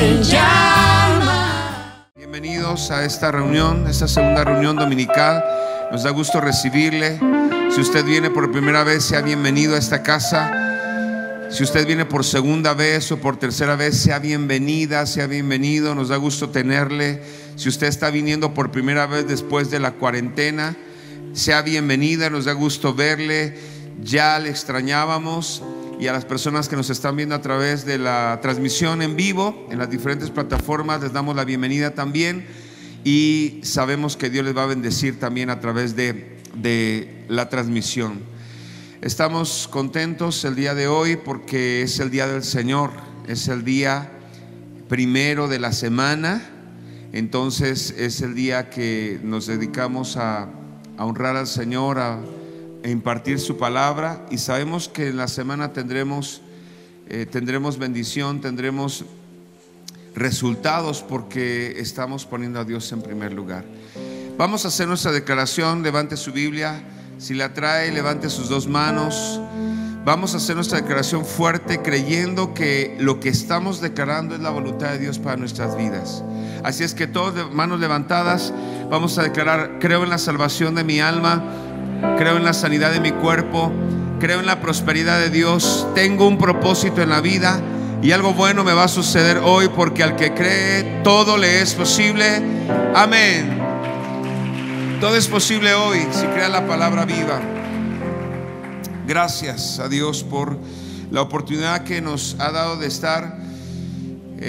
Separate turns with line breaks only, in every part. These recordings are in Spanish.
me llama.
Bienvenidos a esta reunión, esta segunda reunión dominical. Nos da gusto recibirle. Si usted viene por primera vez, sea bienvenido a esta casa. Si usted viene por segunda vez o por tercera vez, sea bienvenida, sea bienvenido. Nos da gusto tenerle. Si usted está viniendo por primera vez después de la cuarentena, sea bienvenida. Nos da gusto verle. Ya le extrañábamos. Y a las personas que nos están viendo a través de la transmisión en vivo en las diferentes plataformas, les damos la bienvenida también. Y sabemos que Dios les va a bendecir también a través de la transmisión. Estamos contentos el día de hoy porque es el día del Señor, es el día primero de la semana. Entonces es el día que nos dedicamos a honrar al Señor, a impartir su palabra. Y sabemos que en la semana tendremos bendición, tendremos resultados, porque estamos poniendo a Dios en primer lugar. Vamos a hacer nuestra declaración. Levante su Biblia. Si la trae, levante sus dos manos. Vamos a hacer nuestra declaración fuerte, creyendo que lo que estamos declarando es la voluntad de Dios para nuestras vidas. Así es que todos de manos levantadas vamos a declarar: creo en la salvación de mi alma, creo en la sanidad de mi cuerpo, creo en la prosperidad de Dios, tengo un propósito en la vida y algo bueno me va a suceder hoy, porque al que cree todo le es posible. Amén. Todo es posible hoy si crea la palabra viva. Gracias a Dios por la oportunidad que nos ha dado de estar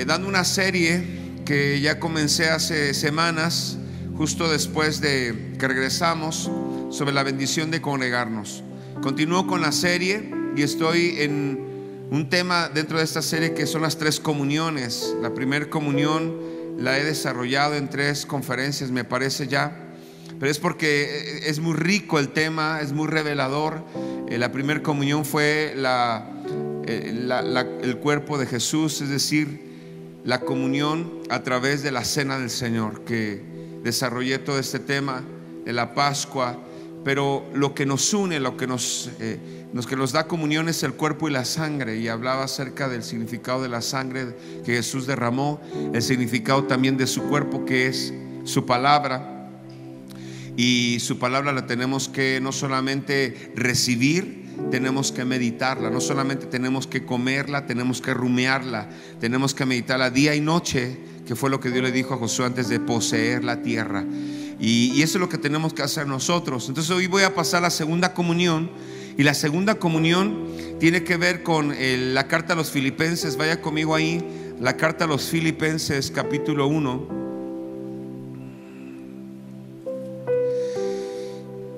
dando una serie que ya comencé hace semanas, justo después de que regresamos, sobre la bendición de congregarnos. Continúo con la serie y estoy en un tema dentro de esta serie que son las 3 comuniones. La primera comunión la he desarrollado en 3 conferencias, me parece ya. Pero es porque es muy rico el tema, es muy revelador. La primera comunión fue el cuerpo de Jesús, es decir, la comunión a través de la cena del Señor, que desarrollé todo este tema de la Pascua. Pero lo que nos une, lo que nos da comunión es el cuerpo y la sangre. Y hablaba acerca del significado de la sangre que Jesús derramó, el significado también de su cuerpo, que es su palabra. Y su palabra la tenemos que no solamente recibir, tenemos que meditarla. No solamente tenemos que comerla, tenemos que rumiarla, tenemos que meditarla día y noche, que fue lo que Dios le dijo a Josué antes de poseer la tierra. Y eso es lo que tenemos que hacer nosotros. Entonces hoy voy a pasar a la segunda comunión. Y la segunda comunión tiene que ver con la carta a los Filipenses. Vaya conmigo ahí, la carta a los Filipenses, capítulo 1.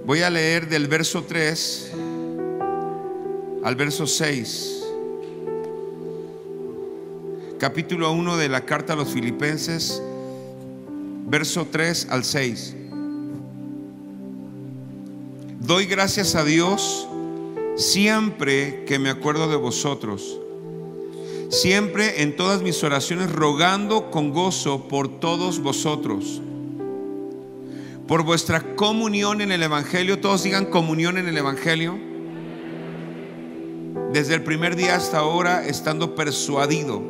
Voy a leer del verso 3 al verso 6. Capítulo 1 de la carta a los Filipenses, verso 3 al 6. Doy gracias a Dios siempre que me acuerdo de vosotros, siempre en todas mis oraciones, rogando con gozo por todos vosotros, por vuestra comunión en el Evangelio. Todos digan comunión en el Evangelio. Desde el primer día hasta ahora, estando persuadido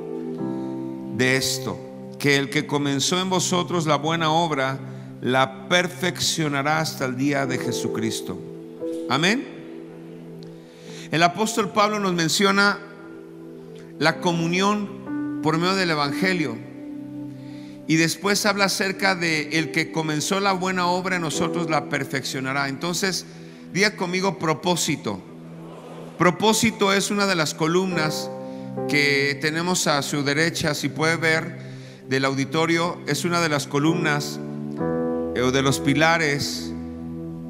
de esto, que el que comenzó en vosotros la buena obra, la perfeccionará hasta el día de Jesucristo. Amén. El apóstol Pablo nos menciona la comunión por medio del Evangelio. Y después habla acerca de el que comenzó la buena obra en nosotros la perfeccionará. Entonces, diga conmigo: propósito. Propósito es una de las columnas que tenemos a su derecha. Si puede ver del auditorio, es una de las columnas o de los pilares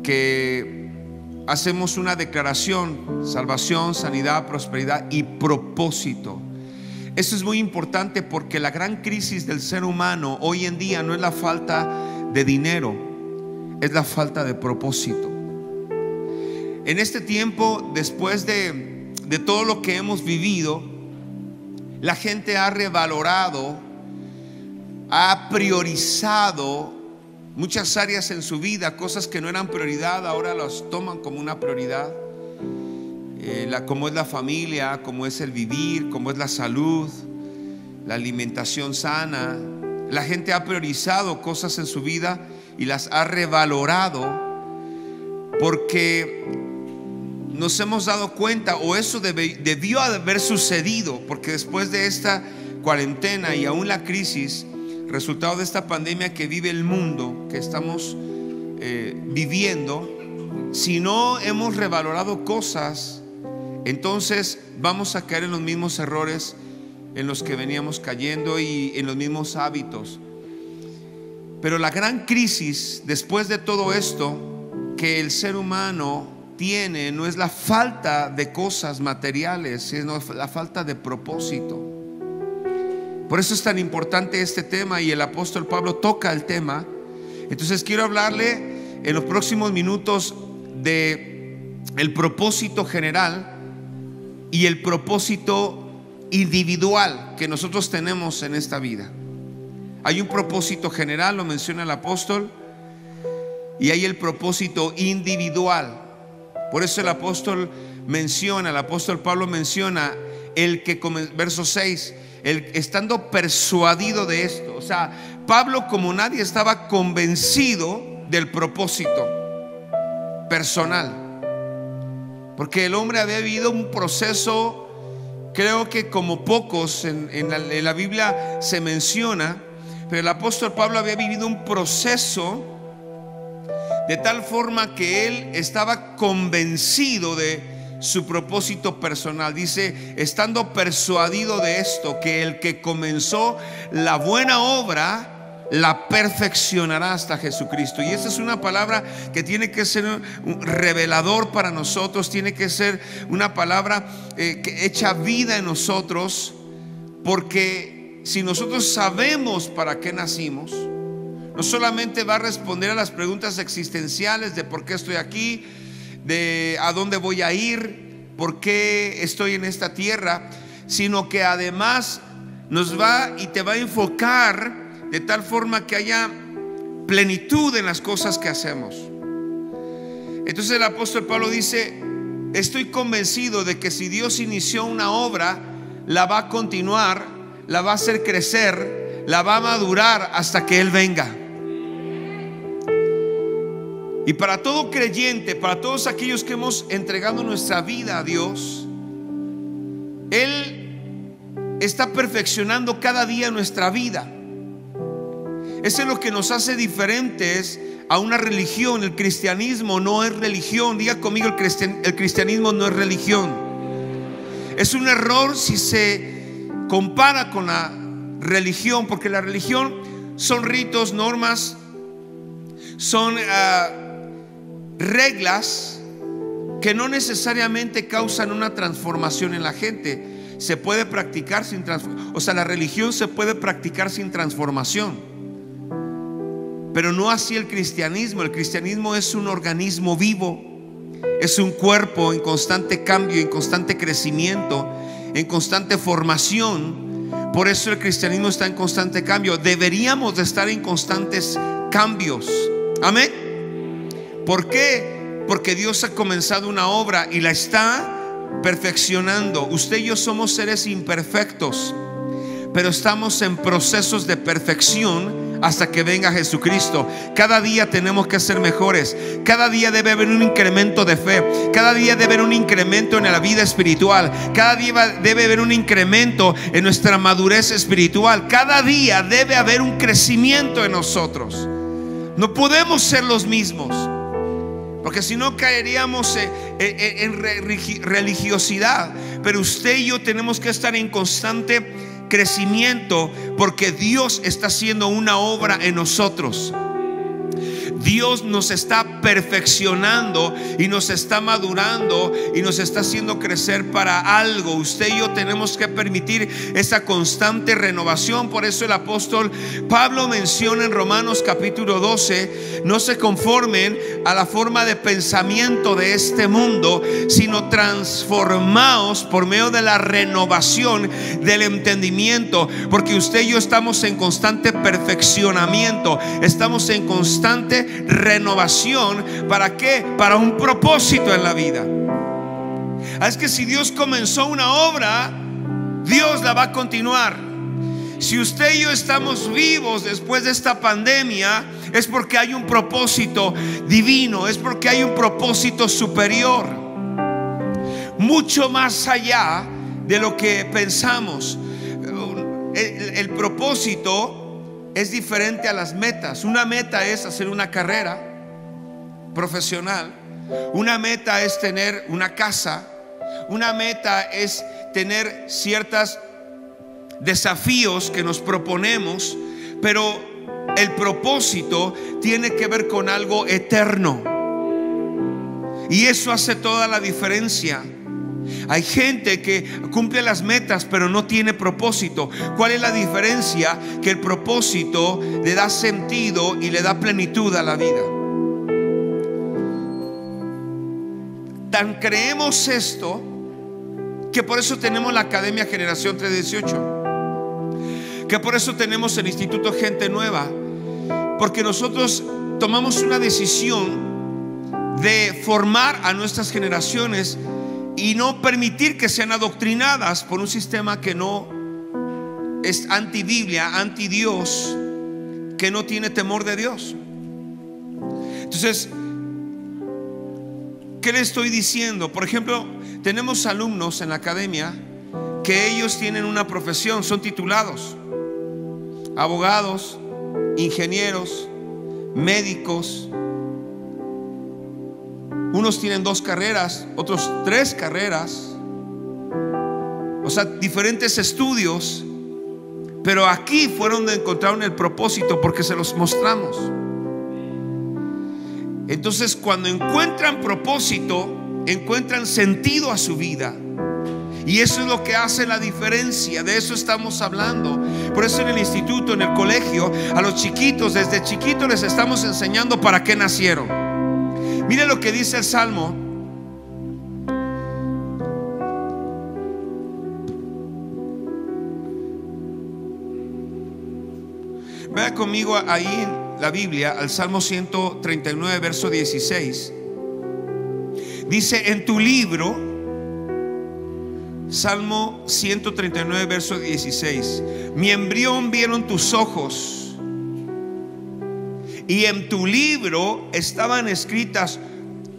que hacemos una declaración: salvación, sanidad, prosperidad y propósito. Eso es muy importante, porque la gran crisis del ser humano hoy en día no es la falta de dinero, es la falta de propósito. En este tiempo, después de todo lo que hemos vivido, la gente ha revalorado, ha priorizado muchas áreas en su vida. Cosas que no eran prioridad ahora las toman como una prioridad. Como es la familia, como es el vivir, como es la salud, la alimentación sana. La gente ha priorizado cosas en su vida y las ha revalorado porque nos hemos dado cuenta, o eso debió haber sucedido, porque después de esta cuarentena y aún la crisis, resultado de esta pandemia que vive el mundo, que estamos viviendo, si no hemos revalorado cosas, entonces vamos a caer en los mismos errores en los que veníamos cayendo y en los mismos hábitos. Pero la gran crisis después de todo esto que el ser humano tiene no es la falta de cosas materiales, sino la falta de propósito. Por eso es tan importante este tema y el apóstol Pablo toca el tema. Entonces quiero hablarle en los próximos minutos de el propósito general y el propósito individual que nosotros tenemos en esta vida. Hay un propósito general, lo menciona el apóstol, y hay el propósito individual. Por eso el apóstol Pablo menciona verso 6, estando persuadido de esto. O sea, Pablo como nadie estaba convencido del propósito personal, porque el hombre había vivido un proceso, creo que como pocos en la Biblia se menciona, pero el apóstol Pablo había vivido un proceso de tal forma que él estaba convencido de su propósito personal. Dice, estando persuadido de esto, que el que comenzó la buena obra la perfeccionará hasta Jesucristo. Y esa es una palabra que tiene que ser un revelador para nosotros, tiene que ser una palabra que echa vida en nosotros, porque si nosotros sabemos para qué nacimos, no solamente va a responder a las preguntas existenciales de por qué estoy aquí, de a dónde voy a ir, por qué estoy en esta tierra, sino que además nos va y te va a enfocar de tal forma que haya plenitud en las cosas que hacemos. Entonces el apóstol Pablo dice, estoy convencido de que si Dios inició una obra, la va a continuar, la va a hacer crecer, la va a madurar hasta que Él venga. Y para todo creyente, para todos aquellos que hemos entregado nuestra vida a Dios, Él está perfeccionando cada día nuestra vida. Eso es lo que nos hace diferentes a una religión. El cristianismo no es religión. Diga conmigo, el cristianismo no es religión. Es un error si se compara con la religión, porque la religión son ritos, normas, son reglas que no necesariamente causan una transformación en la gente. Se puede practicar sin transformación. O sea, la religión se puede practicar sin transformación, pero no así el cristianismo. El cristianismo es un organismo vivo, es un cuerpo en constante cambio, en constante crecimiento, en constante formación. Por eso el cristianismo está en constante cambio. Deberíamos de estar en constantes cambios. Amén. ¿Por qué? Porque Dios ha comenzado una obra y la está perfeccionando. Usted y yo somos seres imperfectos, pero estamos en procesos de perfección hasta que venga Jesucristo. Cada día tenemos que ser mejores. Cada día debe haber un incremento de fe. Cada día debe haber un incremento en la vida espiritual. Cada día debe haber un incremento en nuestra madurez espiritual. Cada día debe haber un crecimiento en nosotros. No podemos ser los mismos, porque si no caeríamos en religiosidad. Pero usted y yo tenemos que estar en constante crecimiento, porque Dios está haciendo una obra en nosotros. Dios nos está perfeccionando y nos está madurando y nos está haciendo crecer para algo. Usted y yo tenemos que permitir esa constante renovación. Por eso el apóstol Pablo menciona en Romanos capítulo 12: no se conformen a la forma de pensamiento de este mundo, sino transformaos por medio de la renovación del entendimiento. Porque usted y yo estamos en constante perfeccionamiento, estamos en constante renovación. ¿Para qué? Para un propósito en la vida. Es que si Dios comenzó una obra, Dios la va a continuar. Si usted y yo estamos vivos después de esta pandemia, es porque hay un propósito divino, es porque hay un propósito superior, mucho más allá de lo que pensamos. El propósito es diferente a las metas. Una meta es hacer una carrera profesional, una meta es tener una casa, una meta es tener ciertos desafíos que nos proponemos, pero el propósito tiene que ver con algo eterno, y eso hace toda la diferencia. Hay gente que cumple las metas pero no tiene propósito. ¿Cuál es la diferencia? Que el propósito le da sentido y le da plenitud a la vida. Tan creemos esto que por eso tenemos la Academia Generación 318, que por eso tenemos el Instituto Gente Nueva, porque nosotros tomamos una decisión de formar a nuestras generaciones y no permitir que sean adoctrinadas por un sistema que no es anti-Biblia, anti-Dios, que no tiene temor de Dios. Entonces, ¿qué le estoy diciendo? Por ejemplo, tenemos alumnos en la academia que ellos tienen una profesión, son titulados, abogados, ingenieros, médicos. Unos tienen 2 carreras, otros 3 carreras, o sea, diferentes estudios. Pero aquí fueron donde encontraron el propósito, porque se los mostramos. Entonces, cuando encuentran propósito, encuentran sentido a su vida, y eso es lo que hace la diferencia. De eso estamos hablando. Por eso en el instituto, en el colegio, a los chiquitos, desde chiquitos les estamos enseñando para qué nacieron. Mire lo que dice el Salmo. Vea conmigo ahí en la Biblia al Salmo 139, verso 16. Dice: en tu libro, Salmo 139, verso 16: mi embrión vieron tus ojos, y en tu libro estaban escritas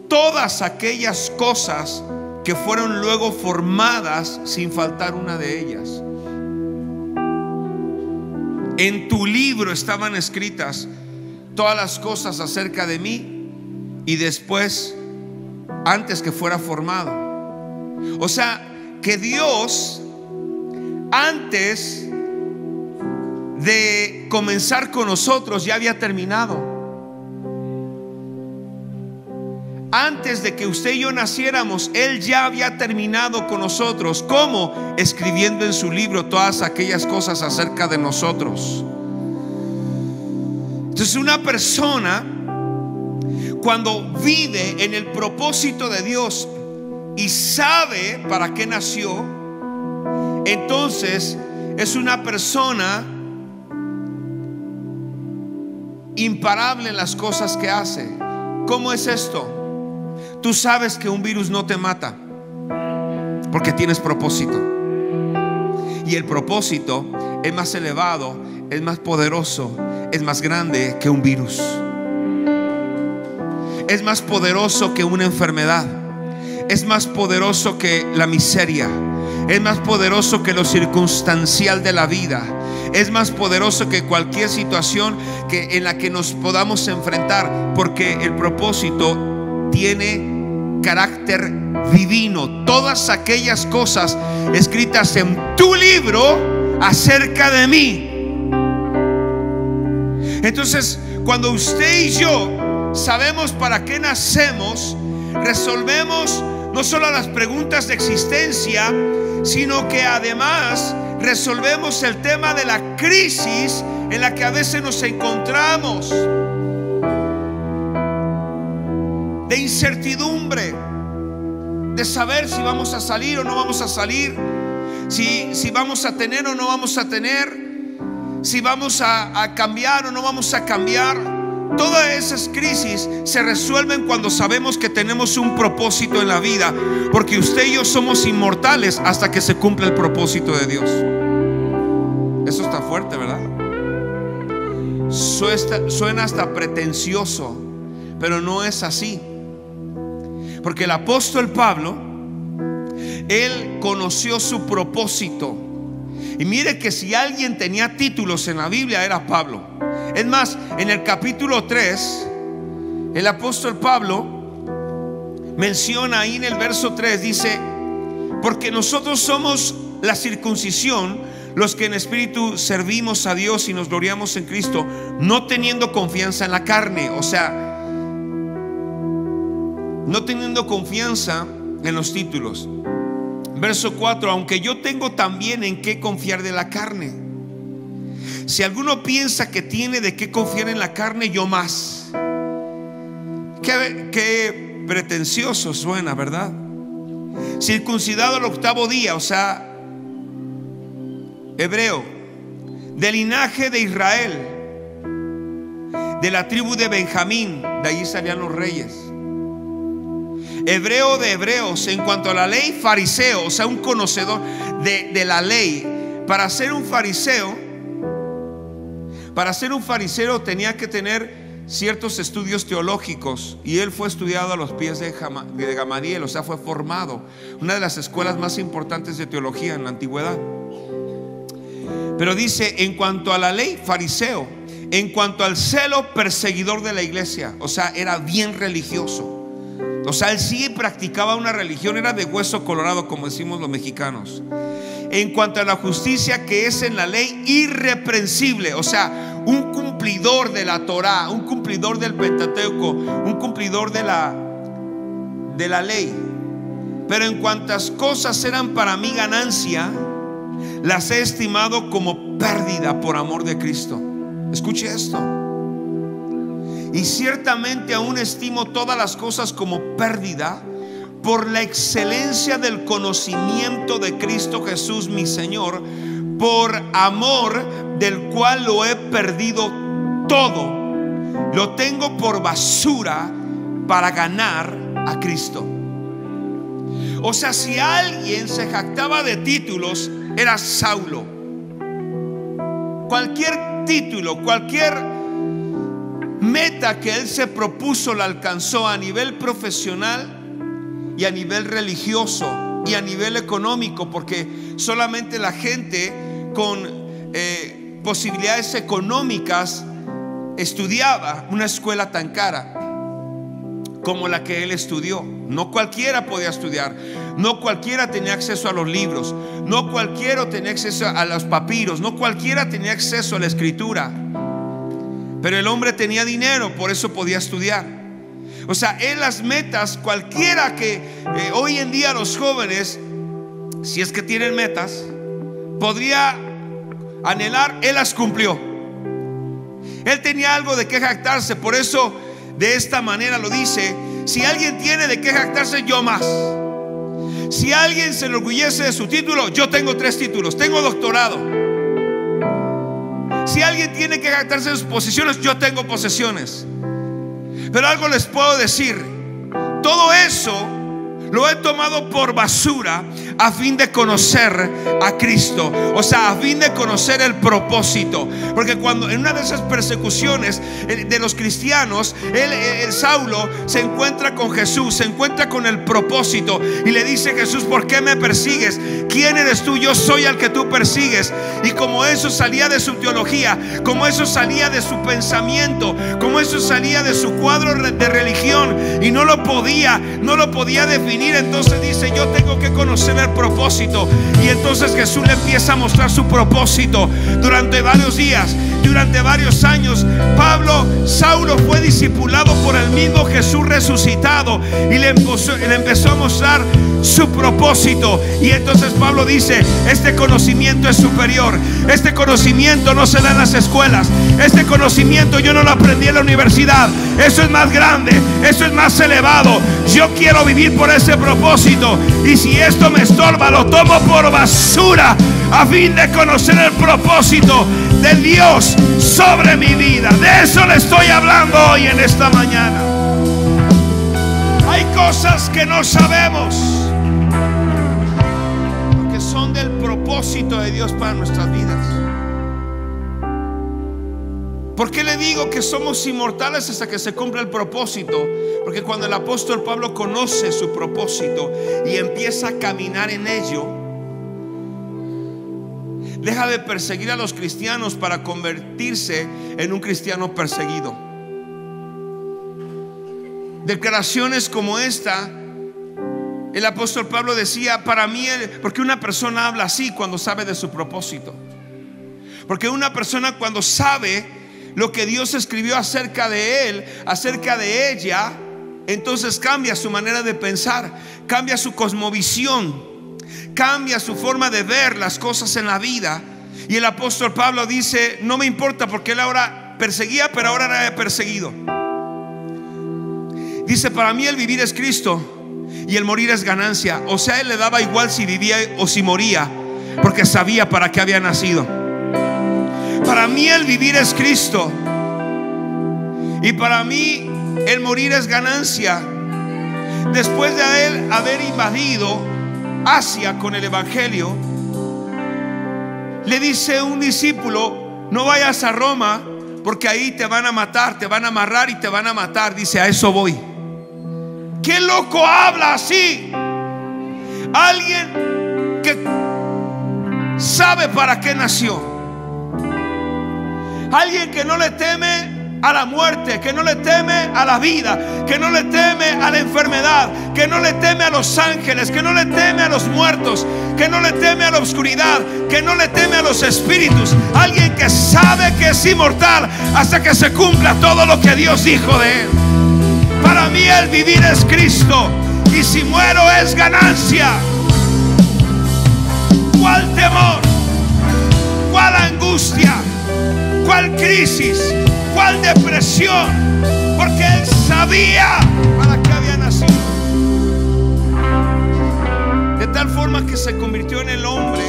todas aquellas cosas que fueron luego formadas, sin faltar una de ellas. En tu libro estaban escritas todas las cosas acerca de mí, y después, antes que fuera formado. O sea, que Dios, antes de comenzar con nosotros, ya había terminado. Antes de que usted y yo naciéramos, Él ya había terminado con nosotros. ¿Cómo? Escribiendo en su libro todas aquellas cosas acerca de nosotros. Entonces, una persona, cuando vive en el propósito de Dios y sabe para qué nació, entonces es una persona imparable en las cosas que hace. ¿Cómo es esto? Tú sabes que un virus no te mata porque tienes propósito, y el propósito es más elevado, es más poderoso, es más grande que un virus, es más poderoso que una enfermedad, es más poderoso que la miseria, es más poderoso que lo circunstancial de la vida, es más poderoso que cualquier situación en la que nos podamos enfrentar, porque el propósito tiene carácter divino. Todas aquellas cosas escritas en tu libro acerca de mí. Entonces, cuando usted y yo sabemos para qué nacemos, resolvemos no solo las preguntas de existencia, sino que además resolvemos el tema de la crisis en la que a veces nos encontramos, de incertidumbre, de saber si vamos a salir o no vamos a salir, si vamos a tener o no vamos a tener, si vamos a cambiar o no vamos a cambiar. Todas esas crisis se resuelven cuando sabemos que tenemos un propósito en la vida, porque usted y yo somos inmortales hasta que se cumpla el propósito de Dios. Eso está fuerte, ¿verdad? Suena hasta pretencioso, pero no es así. Porque el apóstol Pablo, él conoció su propósito. Y mire que si alguien tenía títulos en la Biblia era Pablo. Es más, en el capítulo 3, el apóstol Pablo menciona ahí en el verso 3, dice: porque nosotros somos la circuncisión, los que en espíritu servimos a Dios y nos gloriamos en Cristo, no teniendo confianza en la carne. O sea, no teniendo confianza en los títulos. Verso 4: aunque yo tengo también en qué confiar de la carne. Si alguno piensa que tiene de qué confiar en la carne, yo más. Qué pretencioso suena, ¿verdad? Circuncidado al 8º día, o sea, hebreo, del linaje de Israel, de la tribu de Benjamín, de allí salían los reyes. Hebreo de hebreos, en cuanto a la ley, fariseo, o sea, un conocedor de la ley. Para ser un fariseo tenía que tener ciertos estudios teológicos, y él fue estudiado a los pies de Gamaliel, o sea, fue formado, una de las escuelas más importantes de teología en la antigüedad. Pero dice: en cuanto a la ley, fariseo; en cuanto al celo, perseguidor de la iglesia. O sea, era bien religioso. O sea, él sí practicaba una religión, era de hueso colorado, como decimos los mexicanos. En cuanto a la justicia que es en la ley, irreprensible. O sea, un cumplidor de la Torá, un cumplidor del Pentateuco, un cumplidor de la ley. Pero en cuantas cosas eran para mí ganancia, las he estimado como pérdida por amor de Cristo. Escuche esto: y ciertamente aún estimo todas las cosas como pérdida por la excelencia del conocimiento de Cristo Jesús mi Señor, por amor del cual lo he perdido todo, lo tengo por basura para ganar a Cristo. O sea, si alguien se jactaba de títulos, era Saulo. Cualquier título, cualquier meta que él se propuso la alcanzó, a nivel profesional y a nivel religioso y a nivel económico, porque solamente la gente con posibilidades económicas estudiaba una escuela tan cara como la que él estudió. No cualquiera podía estudiar, no cualquiera tenía acceso a los libros, no cualquiera tenía acceso a los papiros, no cualquiera tenía acceso a la escritura. Pero el hombre tenía dinero, por eso podía estudiar. O sea, en las metas, cualquiera que hoy en día los jóvenes, si es que tienen metas, podría anhelar, él las cumplió. Él tenía algo de qué jactarse. Por eso de esta manera lo dice: si alguien tiene de qué jactarse, yo más. Si alguien se enorgullece de su título, yo tengo 3 títulos, tengo doctorado. Si alguien tiene que jactarse de sus posesiones, yo tengo posesiones. Pero algo les puedo decir: todo eso lo he tomado por basura a fin de conocer a Cristo. O sea, a fin de conocer el propósito. Porque cuando en una de esas persecuciones de los cristianos, Saulo se encuentra con Jesús, se encuentra con el propósito, y le dice: Jesús, ¿por qué me persigues? ¿Quién eres tú? Yo soy al que tú persigues. Y como eso salía de su teología, como eso salía de su pensamiento, como eso salía de su cuadro de religión, y no lo podía definir, entonces dice: yo tengo que conocer el propósito. Y entonces Jesús le empieza a mostrar su propósito. Durante varios días, durante varios años, Saulo fue discipulado por el mismo Jesús resucitado, y le empezó a mostrar su propósito. Y entonces Pablo dice: este conocimiento es superior. Este conocimiento no se da en las escuelas. Este conocimiento yo no lo aprendí en la universidad. Eso es más grande, eso es más elevado. Yo quiero vivir por ese propósito, y si esto me estorba, lo tomo por basura a fin de conocer el propósito de Dios sobre mi vida. De eso le estoy hablando hoy en esta mañana. Hay cosas que no sabemos, que son del propósito de Dios para nuestras vidas. ¿Por qué le digo que somos inmortales hasta que se cumpla el propósito? Porque cuando el apóstol Pablo conoce su propósito y empieza a caminar en ello, deja de perseguir a los cristianos para convertirse en un cristiano perseguido. Declaraciones como esta, el apóstol Pablo decía, para mí, porque una persona habla así cuando sabe de su propósito. Porque una persona cuando sabe lo que Dios escribió acerca de él, acerca de ella, entonces cambia su manera de pensar, cambia su cosmovisión, cambia su forma de ver las cosas en la vida. Y el apóstol Pablo dice, no me importa, porque él ahora perseguía, pero ahora era perseguido. Dice, para mí el vivir es Cristo y el morir es ganancia. O sea, él le daba igual si vivía o si moría, porque sabía para qué había nacido. Para mí el vivir es Cristo y para mí el morir es ganancia. Después de él haber invadido Asia con el evangelio, le dice un discípulo, no vayas a Roma, porque ahí te van a matar, te van a amarrar y te van a matar. Dice, a eso voy. ¿Qué loco habla así? Alguien que sabe para qué nació. Alguien que no le teme a la muerte, que no le teme a la vida, que no le teme a la enfermedad, que no le teme a los ángeles, que no le teme a los muertos, que no le teme a la oscuridad, que no le teme a los espíritus. Alguien que sabe que es inmortal hasta que se cumpla todo lo que Dios dijo de él. Para mí el vivir es Cristo y si muero es ganancia. ¿Cuál temor? ¿Cuál angustia? ¿Cuál crisis? ¿Cuál depresión? Porque él sabía para qué había nacido. De tal forma que se convirtió en el hombre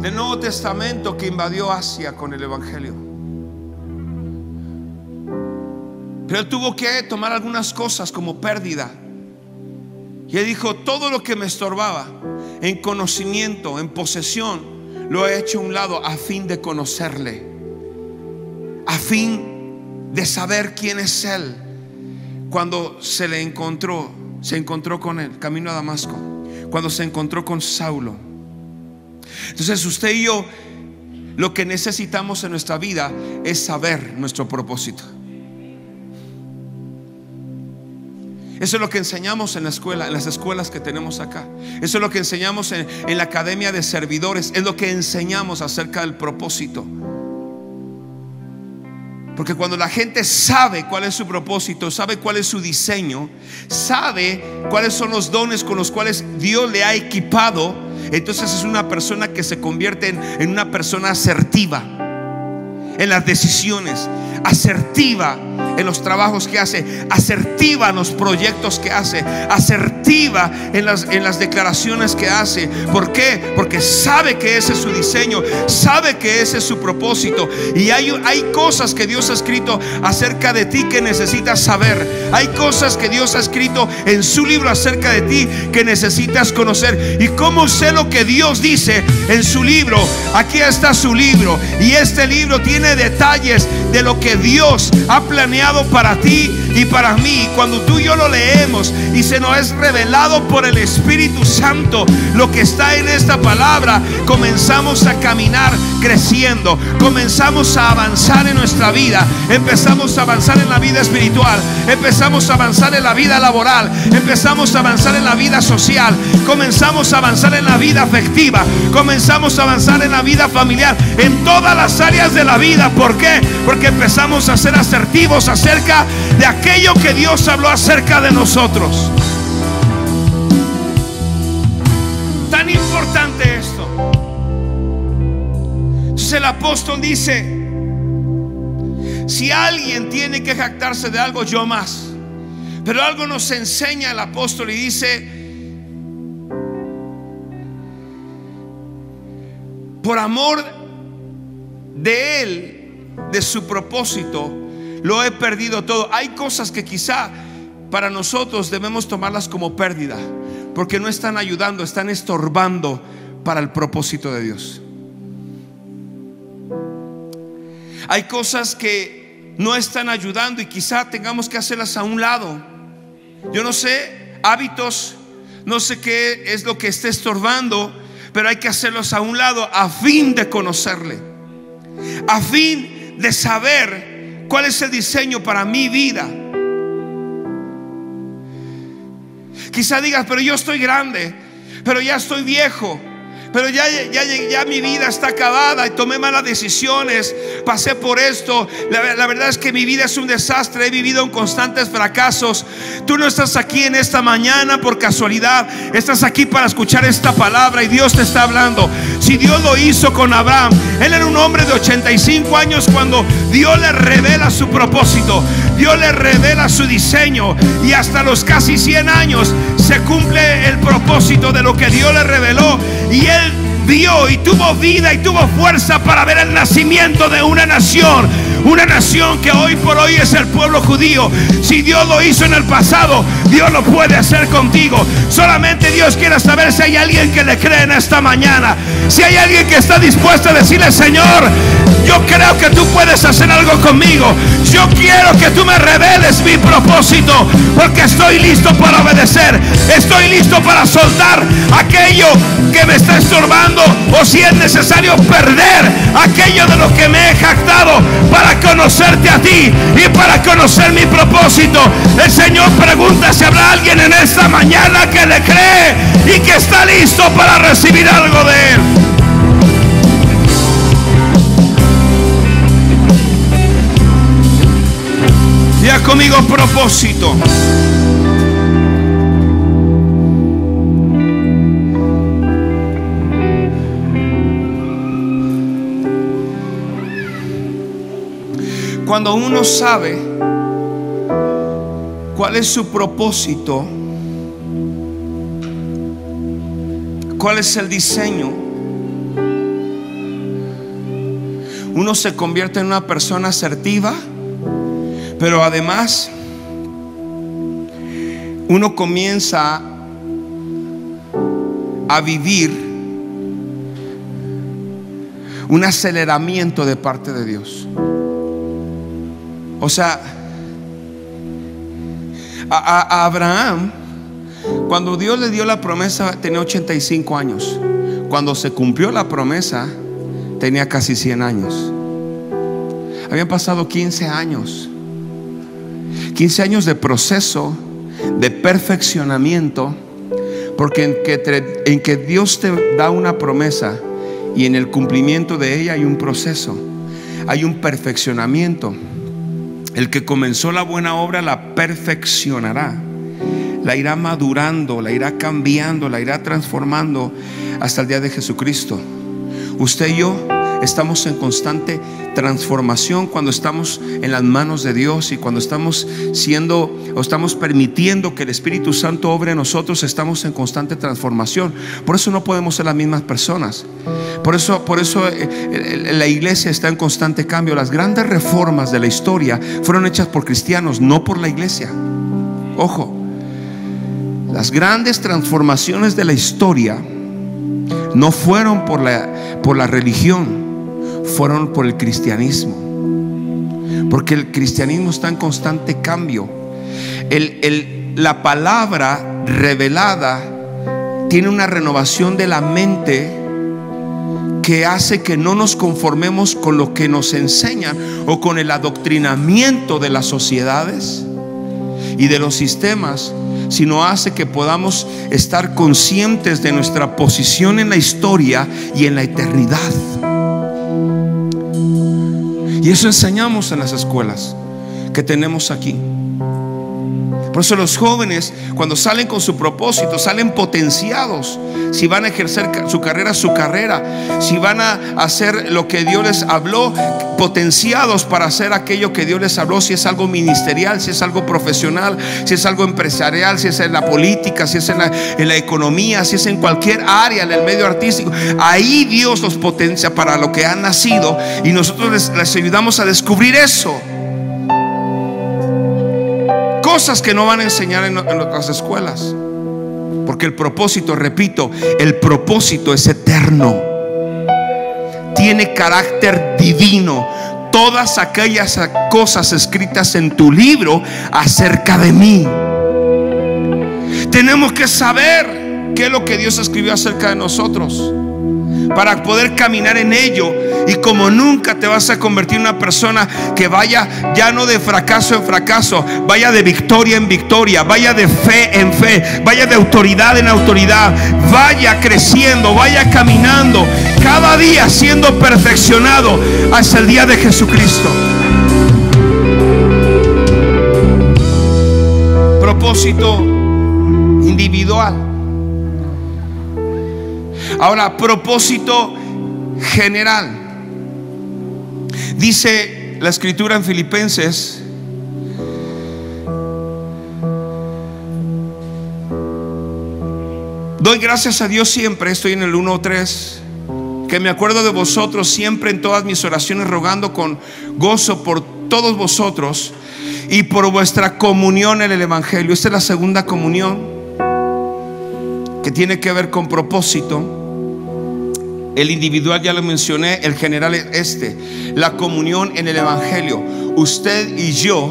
del Nuevo Testamento que invadió Asia con el evangelio. Pero él tuvo que tomar algunas cosas como pérdida. Y él dijo, todo lo que me estorbaba en conocimiento, en posesión, lo he hecho a un lado a fin de conocerle, a fin de saber quién es él. Cuando se encontró con él camino a Damasco, cuando se encontró con Saulo. Entonces usted y yo, lo que necesitamos en nuestra vida es saber nuestro propósito. Eso es lo que enseñamos en la escuela, en las escuelas que tenemos acá. Eso es lo que enseñamos en la academia de servidores. Es lo que enseñamos acerca del propósito. Porque cuando la gente sabe cuál es su propósito, sabe cuál es su diseño, sabe cuáles son los dones con los cuales Dios le ha equipado, entonces es una persona que se convierte en una persona asertiva en las decisiones, asertiva en los trabajos que hace, asertiva en los proyectos que hace, asertiva en las declaraciones que hace. ¿Por qué? Porque sabe que ese es su diseño, sabe que ese es su propósito. Y hay cosas que Dios ha escrito acerca de ti que necesitas saber. Hay cosas que Dios ha escrito en su libro acerca de ti que necesitas conocer. ¿Y cómo sé lo que Dios dice en su libro? Aquí está su libro, y este libro tiene detalles de lo que Dios ha planeado para ti y para mí. Cuando tú y yo lo leemos y se nos es revelado por el Espíritu Santo lo que está en esta palabra, comenzamos a caminar creciendo, comenzamos a avanzar en nuestra vida, empezamos a avanzar en la vida espiritual, empezamos a avanzar en la vida laboral, empezamos a avanzar en la vida social, comenzamos a avanzar en la vida afectiva, comenzamos a avanzar en la vida familiar, en todas las áreas de la vida. ¿Por qué? Porque empezamos a ser asertivos acerca de aquello que Dios habló acerca de nosotros. Tan importante esto. Entonces el apóstol dice: si alguien tiene que jactarse de algo, yo más. Pero algo nos enseña el apóstol y dice: por amor de él, de su propósito, lo he perdido todo. Hay cosas que quizá para nosotros debemos tomarlas como pérdida, porque no están ayudando, están estorbando para el propósito de Dios. Hay cosas que no están ayudando y quizá tengamos que hacerlas a un lado. Yo no sé, hábitos, no sé qué es lo que esté estorbando, pero hay que hacerlos a un lado a fin de conocerle, a fin de saber cuál es el diseño para mi vida. Quizá digas, pero yo estoy grande, pero ya estoy viejo, pero ya mi vida está acabada y tomé malas decisiones, pasé por esto. La verdad es que mi vida es un desastre, he vivido en constantes fracasos. Tú no estás aquí en esta mañana por casualidad, estás aquí para escuchar esta palabra y Dios te está hablando. Si Dios lo hizo con Abraham, él era un hombre de 85 años cuando Dios le revela su propósito, Dios le revela su diseño, y hasta los casi 100 años se cumple el propósito de lo que Dios le reveló. Y él vio y tuvo vida y tuvo fuerza para ver el nacimiento de una nación que hoy por hoy es el pueblo judío. Si Dios lo hizo en el pasado, Dios lo puede hacer contigo. Solamente Dios quiere saber si hay alguien que le cree en esta mañana, si hay alguien que está dispuesto a decirle: Señor, yo creo que tú puedes hacer algo conmigo. Yo quiero que tú me reveles mi propósito, porque estoy listo para obedecer. Estoy listo para soltar aquello que me está estorbando, o si es necesario perder aquello de lo que me he jactado, para conocerte a ti y para conocer mi propósito. El Señor pregunta si habrá alguien en esta mañana que le cree y que está listo para recibir algo de Él. Ya conmigo, propósito. Cuando uno sabe cuál es su propósito, cuál es el diseño, uno se convierte en una persona asertiva, pero además uno comienza a vivir un aceleramiento de parte de Dios. O sea, a Abraham, cuando Dios le dio la promesa, tenía 85 años. Cuando se cumplió la promesa, tenía casi 100 años. Habían pasado 15 años. 15 años de proceso, de perfeccionamiento. Porque en que Dios te da una promesa y en el cumplimiento de ella hay un proceso, hay un perfeccionamiento. El que comenzó la buena obra la perfeccionará, la irá madurando, la irá cambiando, la irá transformando hasta el día de Jesucristo. Usted y yo estamos en constante transformación cuando estamos en las manos de Dios, y cuando estamos permitiendo que el Espíritu Santo obre en nosotros, estamos en constante transformación. Por eso no podemos ser las mismas personas. Por eso la iglesia está en constante cambio. Las grandes reformas de la historia fueron hechas por cristianos, no por la iglesia. Ojo, las grandes transformaciones de la historia no fueron por la religión, fueron por el cristianismo. Porque el cristianismo está en constante cambio. La palabra revelada tiene una renovación de la mente que hace que no nos conformemos con lo que nos enseñan o con el adoctrinamiento de las sociedades y de los sistemas, sino hace que podamos estar conscientes de nuestra posición en la historia y en la eternidad. Y eso enseñamos en las escuelas que tenemos aquí. Por eso los jóvenes, cuando salen con su propósito, salen potenciados. Si van a ejercer su carrera, si van a hacer lo que Dios les habló, potenciados para hacer aquello que Dios les habló. Si es algo ministerial, si es algo profesional, si es algo empresarial, si es en la política, si es en la economía, si es en cualquier área, en el medio artístico. Ahí Dios los potencia para lo que han nacido, y nosotros les ayudamos a descubrir eso. Cosas que no van a enseñar en otras escuelas. Porque el propósito, repito, el propósito es eterno. Tiene carácter divino. todas aquellas cosas escritas en tu libro acerca de mí. Tenemos que saber qué es lo que Dios escribió acerca de nosotros para poder caminar en ello. Y como nunca te vas a convertir en una persona que vaya ya no de fracaso en fracaso, vaya de victoria en victoria, vaya de fe en fe, vaya de autoridad en autoridad, vaya creciendo, vaya caminando cada día siendo perfeccionado hasta el día de Jesucristo. Propósito individual. Ahora, propósito general. Dice la escritura en Filipenses, doy gracias a Dios siempre, estoy en el 1:3, que me acuerdo de vosotros siempre en todas mis oraciones, rogando con gozo por todos vosotros y por vuestra comunión en el Evangelio. Esta es la segunda comunión que tiene que ver con propósito. El individual ya lo mencioné, el general es la comunión en el Evangelio. Usted y yo,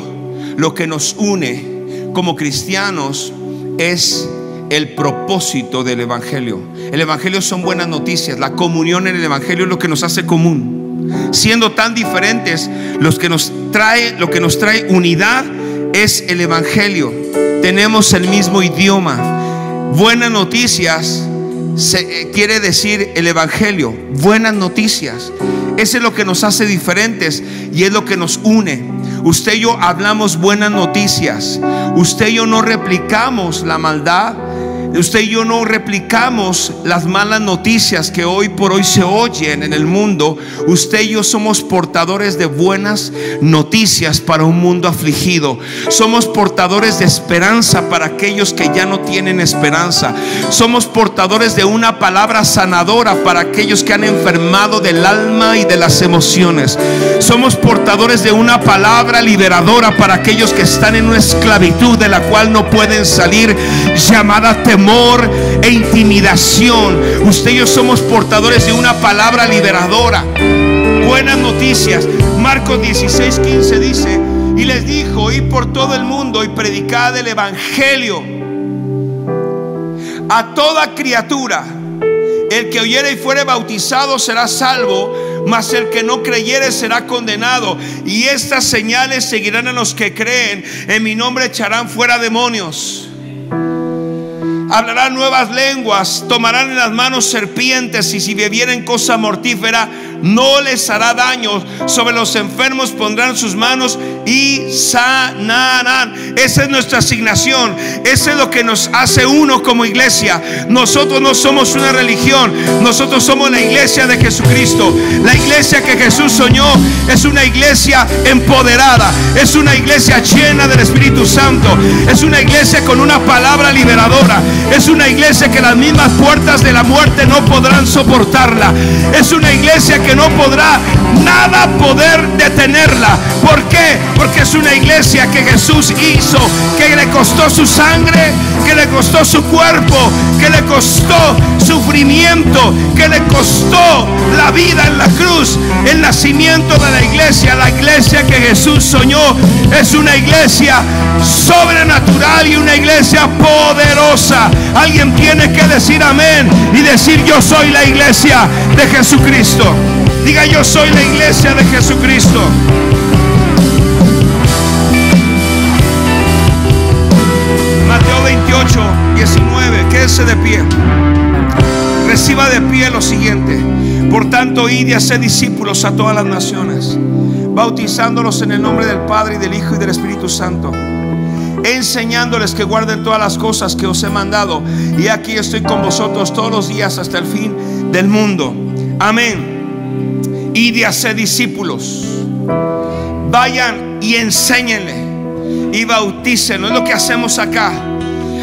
lo que nos une como cristianos es el propósito del Evangelio. El Evangelio son buenas noticias. La comunión en el Evangelio es lo que nos hace común. Siendo tan diferentes, lo que nos trae unidad es el Evangelio. Tenemos el mismo idioma. Buenas noticias quiere decir el Evangelio, buenas noticias. Eso es lo que nos hace diferentes y es lo que nos une. Usted y yo hablamos buenas noticias. Usted y yo no replicamos la maldad. Usted y yo no replicamos las malas noticias que hoy por hoy se oyen en el mundo. Usted y yo somos portadores de buenas noticias para un mundo afligido. Somos portadores de esperanza para aquellos que ya no tienen esperanza. Somos portadores de una palabra sanadora para aquellos que han enfermado del alma y de las emociones. Somos portadores de una palabra liberadora para aquellos que están en una esclavitud de la cual no pueden salir, llamada temor e intimidación. Usted y yo somos portadores de una palabra liberadora. Buenas noticias. Marcos 16:15 dice: y les dijo: id por todo el mundo y predicad el Evangelio a toda criatura. El que oyere y fuere bautizado será salvo, mas el que no creyere será condenado. Y estas señales seguirán a los que creen. En mi nombre echarán fuera demonios, hablarán nuevas lenguas, tomarán en las manos serpientes, y si bebieren cosa mortífera no les hará daño. Sobre los enfermos pondrán sus manos y sanarán. Esa es nuestra asignación. Eso es lo que nos hace uno como iglesia. Nosotros no somos una religión, nosotros somos la iglesia de Jesucristo. La iglesia que Jesús soñó es una iglesia empoderada, es una iglesia llena del Espíritu Santo, es una iglesia con una palabra liberadora, es una iglesia que las mismas puertas de la muerte no podrán soportarla. Es una iglesia que no podrá nada poder detenerla. ¿Por qué? Porque es una iglesia que Jesús hizo, que le costó su sangre, que le costó su cuerpo, que le costó sufrimiento, que le costó la vida en la cruz. El nacimiento de la iglesia que Jesús soñó, es una iglesia sobrenatural y una iglesia poderosa. Alguien tiene que decir amén y decir: yo soy la iglesia de Jesucristo. Diga: yo soy la iglesia de Jesucristo. Mateo 28:19. Quédese de pie. Reciba de pie lo siguiente: por tanto, id y haced discípulos a todas las naciones, bautizándolos en el nombre del Padre y del Hijo y del Espíritu Santo, enseñándoles que guarden todas las cosas que os he mandado. Y aquí estoy con vosotros todos los días hasta el fin del mundo. Amén. Id y haced discípulos. Vayan y enséñenle y bautícenlo. Es lo que hacemos acá.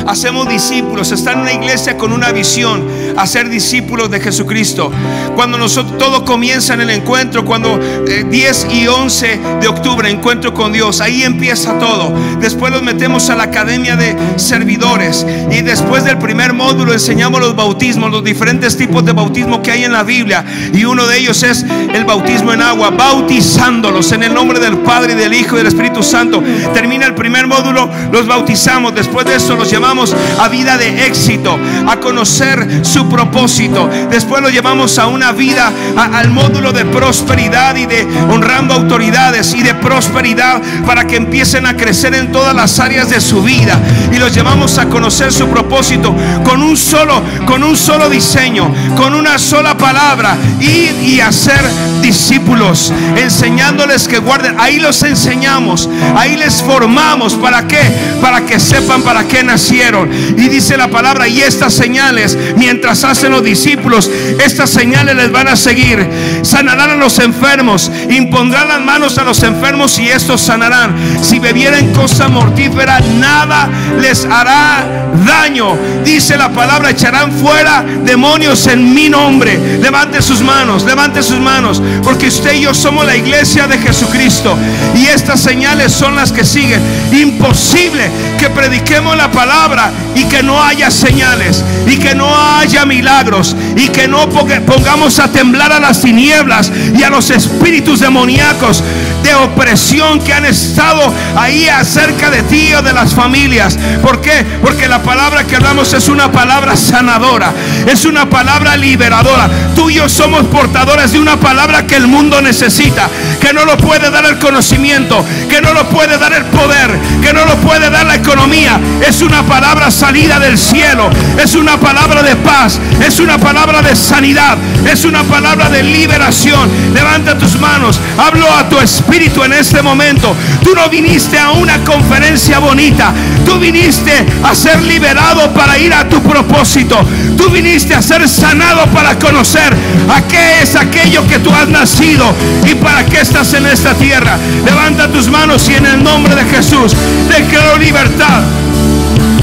hacemos discípulos. Estar en una iglesia con una visión, hacer discípulos de Jesucristo. Cuando nosotros, todo comienza en el encuentro, cuando 10 y 11 de octubre, encuentro con Dios, ahí empieza todo. Después los metemos a la academia de servidores, y después del primer módulo enseñamos los bautismos, los diferentes tipos de bautismo que hay en la Biblia, y uno de ellos es el bautismo en agua, bautizándolos en el nombre del Padre y del Hijo y del Espíritu Santo. Termina el primer módulo, los bautizamos. Después de eso los llevamos a vida de éxito, a conocer su propósito. Después los llevamos a una vida, al módulo de prosperidad y de honrando autoridades y de prosperidad, para que empiecen a crecer en todas las áreas de su vida, y los llevamos a conocer su propósito con un solo diseño, con una sola palabra: ir y hacer discípulos, enseñándoles que guarden. Ahí los enseñamos, ahí les formamos. ¿Para qué? Para que sepan para qué nacieron. Y dice la palabra: y estas señales, mientras hacen los discípulos, estas señales les van a seguir. Sanarán a los enfermos, impondrán las manos a los enfermos y estos sanarán. Si bebieren cosa mortífera, nada les hará daño. Dice la palabra: echarán fuera demonios en mi nombre. Levante sus manos, porque usted y yo somos la iglesia de Jesucristo, y estas señales son las que siguen. Imposible que prediquemos la palabra y que no haya señales, y que no haya milagros, y que no pongamos a temblar a las tinieblas y a los espíritus demoníacos de opresión que han estado ahí acerca de ti o de las familias. ¿Por qué? Porque la palabra que hablamos es una palabra sanadora, es una palabra liberadora. Tú y yo somos portadores de una palabra que el mundo necesita, que no lo puede dar el conocimiento, que no lo puede dar el poder, que no lo puede dar la economía. Es una palabra salida del cielo, es una palabra de paz, es una palabra de sanidad, es una palabra de liberación. Levanta tus manos, hablo a tu espíritu en este momento. Tú no viniste a una conferencia bonita, tú viniste a ser liberado para ir a tu propósito. Tú viniste a ser sanado para conocer a qué es aquello que tú has nacido y para qué estás en esta tierra. Levanta tus manos y en el nombre de Jesús declaro libertad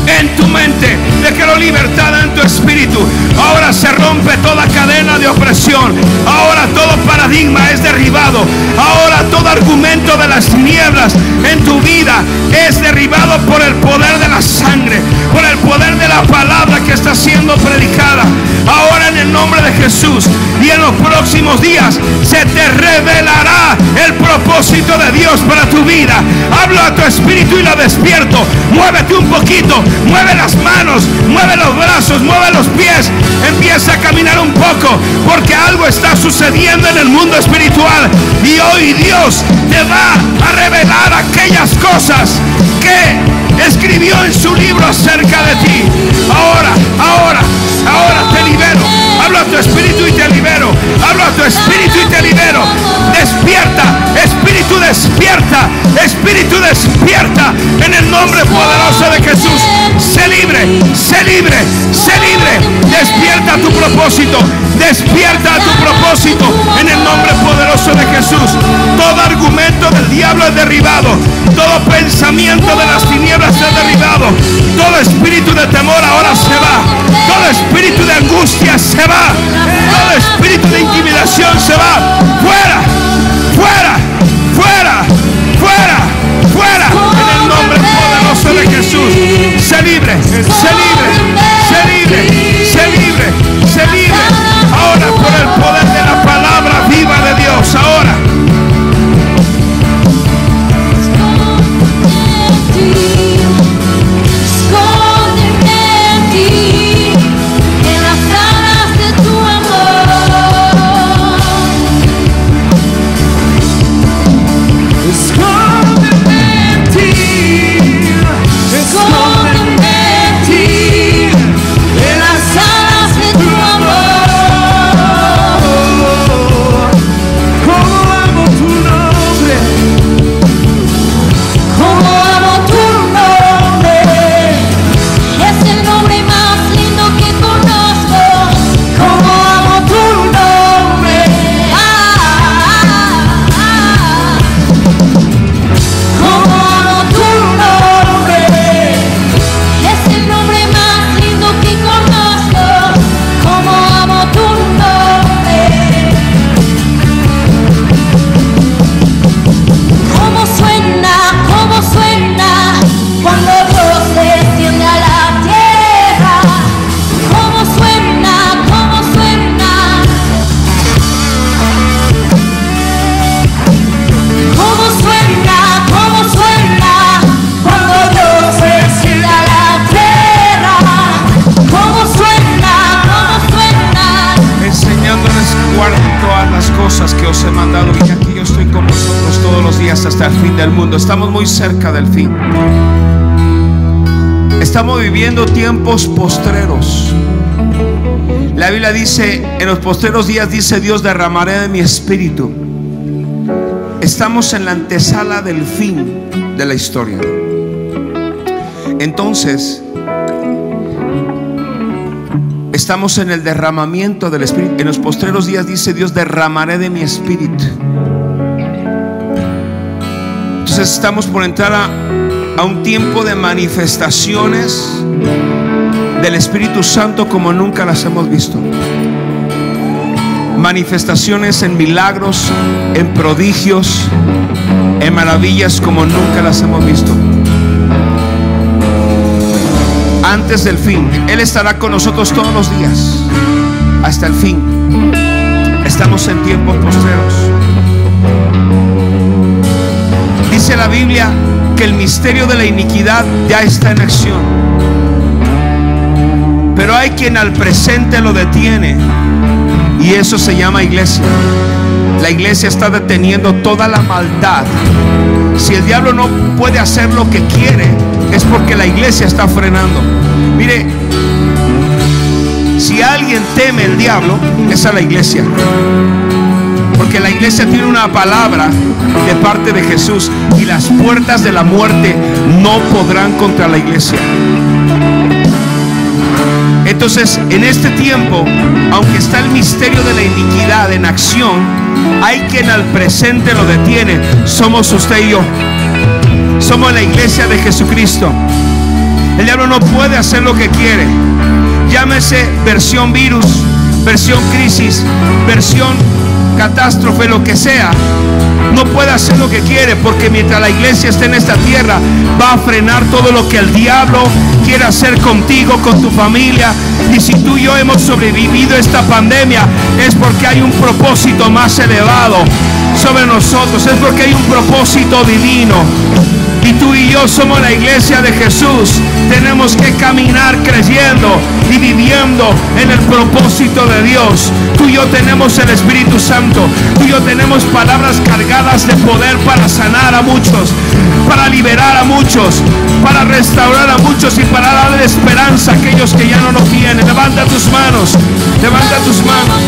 en tu mente, declaro libertad en tu espíritu. Ahora se rompe toda cadena de opresión, ahora todo paradigma es derribado, ahora todo argumento de las tinieblas en tu vida es derribado por el poder de la sangre, por el poder de la palabra que está siendo predicada ahora en el nombre de Jesús. Y en los próximos días se te revelará el propósito de Dios para tu vida. Hablo a tu espíritu y lo despierto. Muévete un poquito, mueve las manos, mueve los brazos, mueve los pies, empieza a caminar un poco, porque algo está sucediendo en el mundo espiritual, y hoy Dios te va a revelar aquellas cosas que escribió en su libro acerca de ti. Ahora te libero. Hablo a tu espíritu y te libero. Hablo a tu espíritu y te libero. Despierta, espíritu, despierta. Espíritu, despierta en el nombre poderoso de Jesús. Sé libre, sé libre, sé libre. Despierta tu propósito, despierta tu propósito en el nombre poderoso de Jesús. Todo argumento del diablo es derribado, todo pensamiento de las tinieblas es derribado, todo espíritu de temor ahora se va, todo espíritu de angustia se va, todo espíritu de intimidación se va. Fuera, fuera, fuera, fuera, fuera en el nombre poderoso de Jesús. Sé libre, sé libre, sé libre, sé libre, sé libre. Ahora por el poder de la palabra viva de Dios. Ahora terminando, estamos muy cerca del fin. Estamos viviendo tiempos postreros. La Biblia dice, en los postreros días, dice Dios, derramaré de mi espíritu. Estamos en la antesala del fin de la historia. Entonces, estamos en el derramamiento del espíritu. En los postreros días, dice Dios, derramaré de mi espíritu. Entonces estamos por entrar a un tiempo de manifestaciones del Espíritu Santo como nunca las hemos visto. Manifestaciones en milagros, en prodigios, en maravillas como nunca las hemos visto. Antes del fin, Él estará con nosotros todos los días hasta el fin. Estamos en tiempos postreros. Dice la Biblia que el misterio de la iniquidad ya está en acción, pero hay quien al presente lo detiene, y eso se llama iglesia. La iglesia está deteniendo toda la maldad. Si el diablo no puede hacer lo que quiere, es porque la iglesia está frenando. Mire, si alguien teme el diablo, es a la iglesia, porque la iglesia tiene una palabra de parte de Jesús, y las puertas de la muerte no podrán contra la iglesia. Entonces, en este tiempo, aunque está el misterio de la iniquidad en acción, hay quien al presente lo detiene. Somos usted y yo. Somos la iglesia de Jesucristo. El diablo no puede hacer lo que quiere. Llámese versión virus, versión crisis, versión catástrofe, lo que sea. No puede hacer lo que quiere, porque mientras la iglesia esté en esta tierra, va a frenar todo lo que el diablo quiere hacer contigo, con tu familia. Y si tú y yo hemos sobrevivido esta pandemia, es porque hay un propósito más elevado sobre nosotros, es porque hay un propósito divino. Y tú y yo somos la iglesia de Jesús. Tenemos que caminar creyendo y viviendo en el propósito de Dios. Tú y yo tenemos el Espíritu Santo. Tú y yo tenemos palabras cargadas de poder para sanar a muchos, para liberar a muchos, para restaurar a muchos y para darle esperanza a aquellos que ya no lo tienen. Levanta tus manos, levanta tus manos.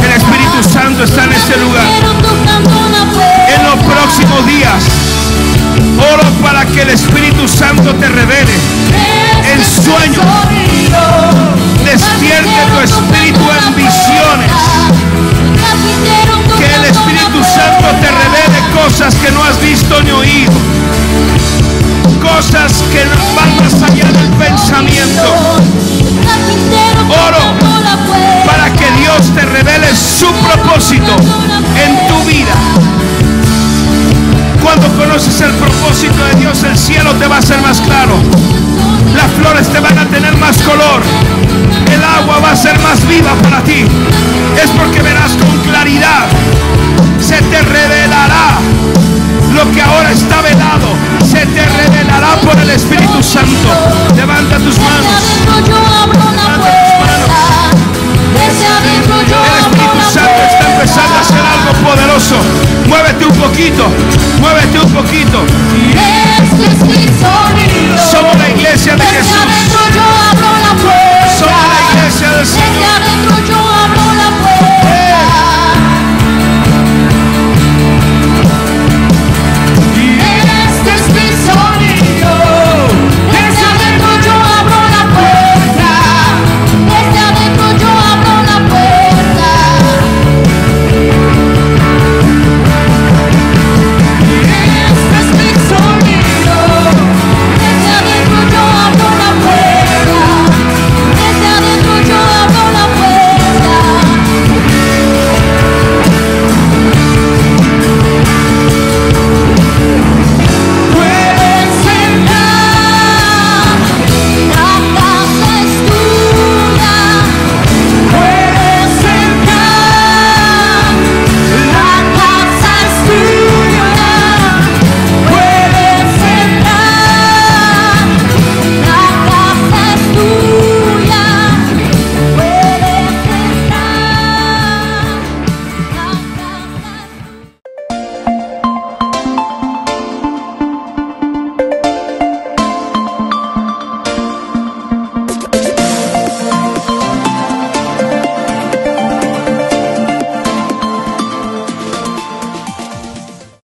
El Espíritu Santo está en este lugar. En los próximos días, oro para que el Espíritu Santo te revele en sueños. Despierte tu espíritu en visiones. Que el Espíritu Santo te revele cosas que no has visto ni oído, cosas que van más allá del pensamiento. Oro para que Dios te revele su propósito en tu vida. Cuando conoces el propósito de Dios, el cielo te va a ser más claro, las flores te van a tener más color, el agua va a ser más viva para ti. Es porque verás con claridad. Se te revelará lo que ahora está velado, se te revelará por el Espíritu Santo. Levanta tus manos. El Espíritu Santo está empezando a hacer algo poderoso. Muévete un poquito,